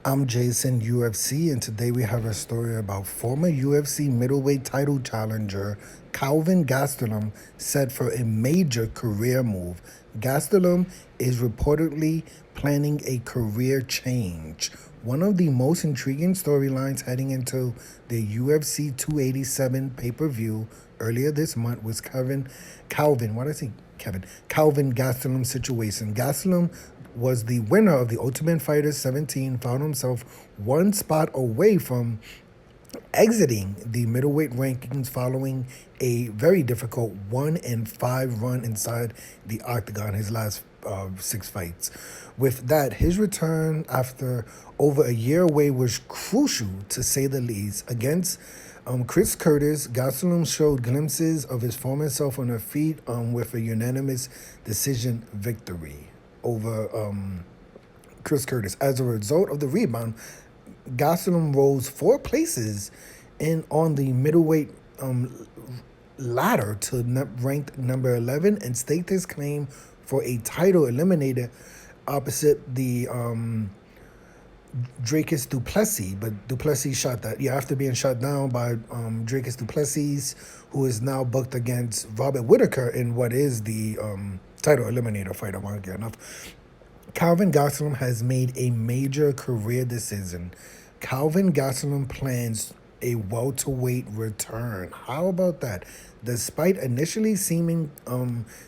I'm Jason, UFC, and today we have a story about former UFC middleweight title challenger Kelvin Gastelum set for a major career move. Gastelum is reportedly planning a career change. One of the most intriguing storylines heading into the UFC 287 pay-per-view earlier this month was Kelvin Gastelum's situation. Gastelum was the winner of the Ultimate Fighter 17, found himself one spot away from exiting the middleweight rankings following a very difficult 1-5 run inside the octagon his last 6 fights. With that, his return after over a year away was crucial, to say the least. Against Chris Curtis, Gastelum showed glimpses of his former self on her feet with a unanimous decision victory over Chris Curtis. As a result of the rebound, Gastelum rose 4 places on the middleweight ladder to ranked number 11 and staked his claim for a title eliminator opposite the Dracus du Plessis. But du Plessis shot that. Yeah, after being shot down by Dracus du Plessis, who is now booked against Robert Whittaker in what is the title eliminator fight. I won't get enough. Kelvin Gastelum has made a major career decision. Kelvin Gastelum plans a welterweight return. How about that? Despite initially seeming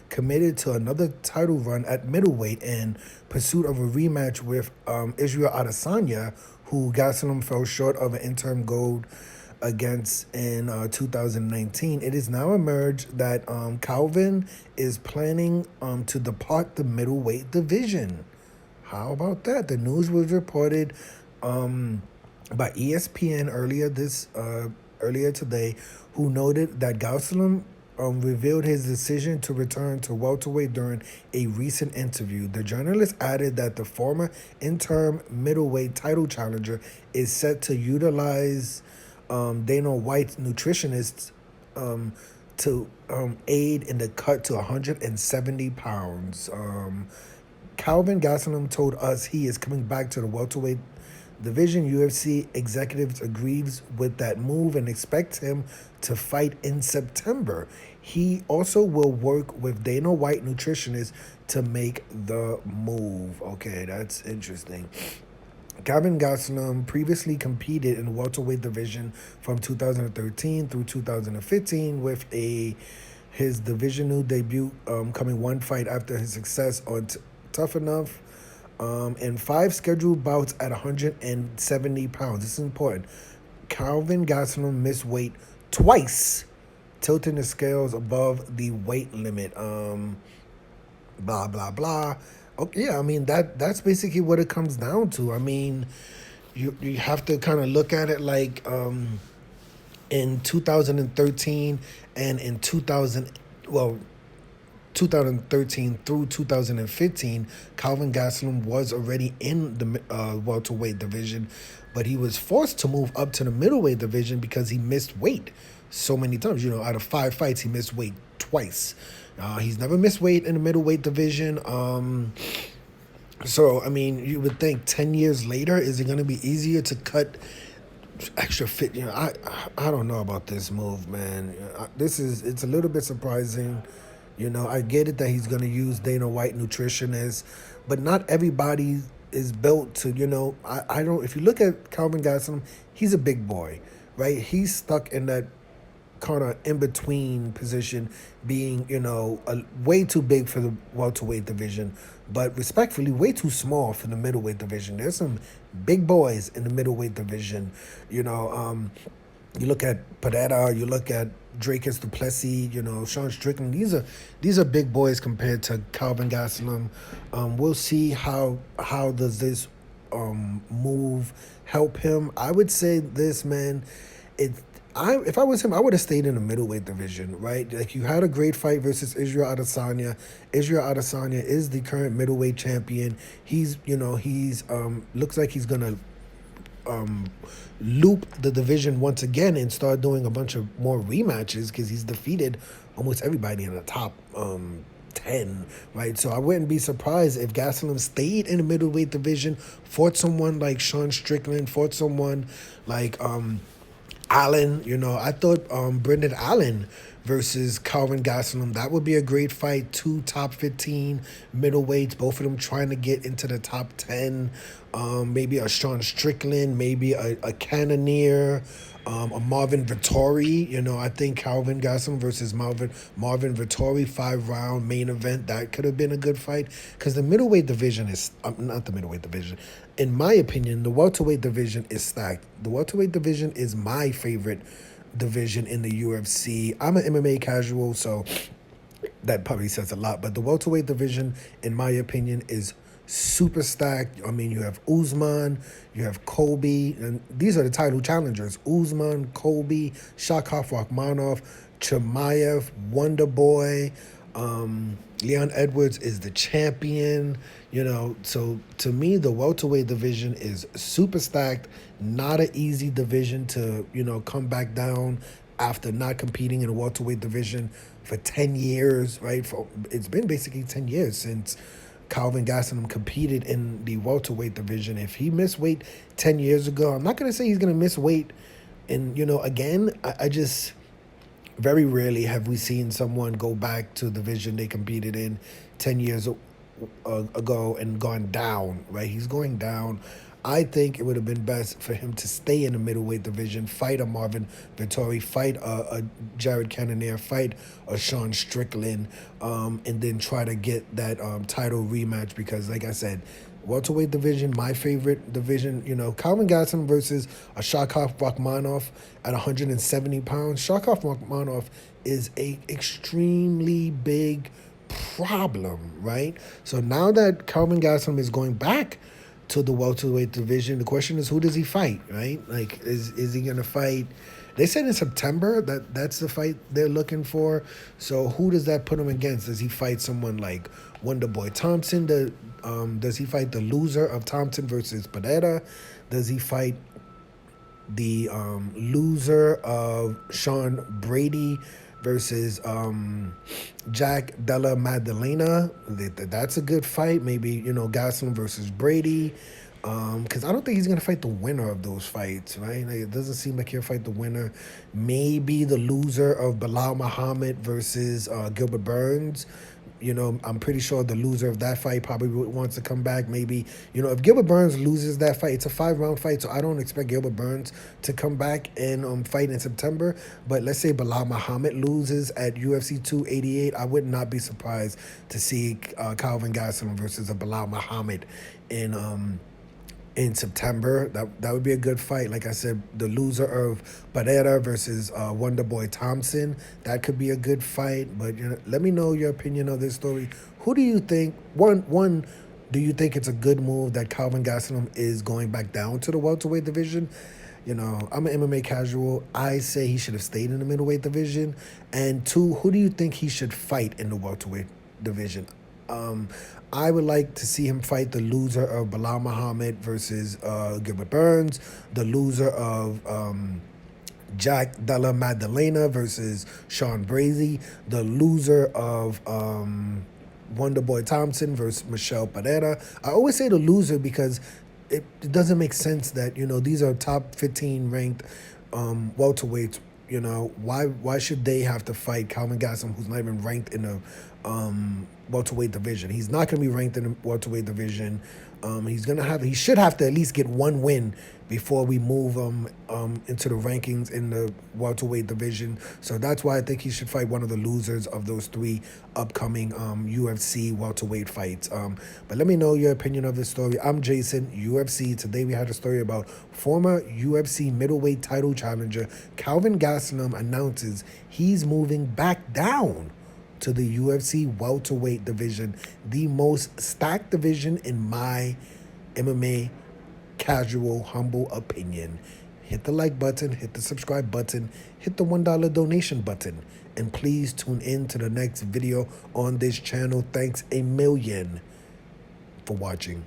committed to another title run at middleweight in pursuit of a rematch with Israel Adesanya, who Gastelum fell short of an interim gold against in 2019, it is now emerged that Kelvin is planning to depart the middleweight division. How about that? The news was reported by ESPN earlier today, who noted that Gastelum revealed his decision to return to welterweight during a recent interview. The journalist added that the former interim middleweight title challenger is set to utilize Dana White's nutritionists to aid in the cut to 170 pounds. Kelvin Gastelum told us he is coming back to the welterweight division. UFC executives agrees with that move and expect him to fight in September. He also will work with Dana White nutritionists to make the move. Okay, that's interesting. Kelvin Gastelum previously competed in the welterweight division from 2013 through 2015 with his divisional debut coming one fight after his success on Tough Enough, and 5 scheduled bouts at 170 pounds. This is important. Kelvin Gastelum missed weight twice, tilting the scales above the weight limit. Blah, blah, blah. Okay, yeah, I mean, that's basically what it comes down to. I mean, you have to kind of look at it like in 2013 and in 2013 through 2015, Kelvin Gastelum was already in the welterweight division, but he was forced to move up to the middleweight division because he missed weight so many times. You know, out of 5 fights, he missed weight twice. He's never missed weight in the middleweight division. So, I mean, you would think 10 years later, is it going to be easier to cut extra fit? You know, I don't know about this move, man. It's a little bit surprising. You know, I get it that he's going to use Dana White nutritionists, but not everybody is built to, you know, I don't, if you look at Kelvin Gastelum, he's a big boy, right? He's stuck in that kind of in-between position, being, you know, way too big for the welterweight division, but respectfully, way too small for the middleweight division. There's some big boys in the middleweight division, you know. You look at Pereira, you look at Dracus du Plessis, you know, Sean Strickland. These are big boys compared to Kelvin Gastelum. We'll see how does this move help him. I would say this, man. If I was him, I would have stayed in the middleweight division, right? Like, you had a great fight versus Israel Adesanya. Israel Adesanya is the current middleweight champion. He's looks like he's gonna loop the division once again and start doing a bunch of more rematches because he's defeated almost everybody in the top 10, right? So I wouldn't be surprised if Gastelum stayed in the middleweight division, fought someone like Sean Strickland, fought someone like Allen. I thought Brendan Allen versus Kelvin Gastelum, that would be a great fight. Two top 15 middleweights, both of them trying to get into the top 10. Maybe a Sean Strickland, maybe a Cannonier, a Marvin Vittori. I think Kelvin Gastelum versus Marvin Vittori, 5-round main event. That could have been a good fight because the middleweight division is not the middleweight division. In my opinion, the welterweight division is stacked. The welterweight division is my favorite division in the UFC. I'm an MMA casual, so that probably says a lot. But the welterweight division, in my opinion, is super stacked. I mean, you have Usman, you have Colby, and these are the title challengers. Usman, Colby, Shakov Rakhmonov, Chimaev, Wonderboy, Leon Edwards is the champion. So to me, the welterweight division is super stacked. Not an easy division to, come back down after not competing in the welterweight division for 10 years, right? It's been basically 10 years since Kelvin Gastelum competed in the welterweight division. If he missed weight 10 years ago, I'm not going to say he's going to miss weight. And, again, I just, very rarely have we seen someone go back to the division they competed in 10 years ago and gone down, right? He's going down. I think it would have been best for him to stay in the middleweight division, fight a Marvin Vittori, fight a Jared Cannonier, fight a Sean Strickland, and then try to get that title rematch because, like I said, welterweight division, my favorite division. Kelvin Gastelum versus a Shakov Rakhmonov at 170 pounds. Shakov Rakhmonov is a extremely big problem, right? So now that Kelvin Gastelum is going back to the welterweight division, the question is, who does he fight, right? Like, is he going to fight? They said in September that's the fight they're looking for. So who does that put him against? Does he fight someone like Wonderboy Thompson? Does he fight the loser of Thompson versus Pereira? Does he fight the loser of Sean Brady versus Jack Della Maddalena? That's a good fight. Maybe, Gastelum versus Brady. Because I don't think he's going to fight the winner of those fights, right? Like, it doesn't seem like he'll fight the winner. Maybe the loser of Bilal Muhammad versus Gilbert Burns. I'm pretty sure the loser of that fight probably wants to come back. Maybe, if Gilbert Burns loses that fight, it's a 5-round fight, so I don't expect Gilbert Burns to come back and fight in September. But let's say Bilal Muhammad loses at UFC 288, I would not be surprised to see Kelvin Gastelum versus a Bilal Muhammad in September. That would be a good fight. Like I said, the loser of Pereira versus Wonderboy Thompson, that could be a good fight. But let me know your opinion of this story. Who do you think, one, do you think it's a good move that Kelvin Gastelum is going back down to the welterweight division? I'm an MMA casual. I say he should have stayed in the middleweight division. And two, who do you think he should fight in the welterweight division? I would like to see him fight the loser of Bilal Muhammad versus Gilbert Burns, the loser of Jack Della Maddalena versus Sean Brady, the loser of Wonderboy Thompson versus Michelle Pereira. I always say the loser because it doesn't make sense that, these are top 15 ranked welterweights. Why should they have to fight Kelvin Gastelum, who's not even ranked in the welterweight division? He's not going to be ranked in the welterweight division. He should have to at least get one win before we move him into the rankings in the welterweight division. So that's why I think he should fight one of the losers of those 3 upcoming UFC welterweight fights. But let me know your opinion of this story. I'm Jason, UFC. Today we had a story about former UFC middleweight title challenger Kelvin Gastelum announces he's moving back down to the UFC welterweight division, the most stacked division in my MMA casual, humble opinion. Hit the like button, hit the subscribe button, hit the $1 donation button, and please tune in to the next video on this channel. Thanks a million for watching.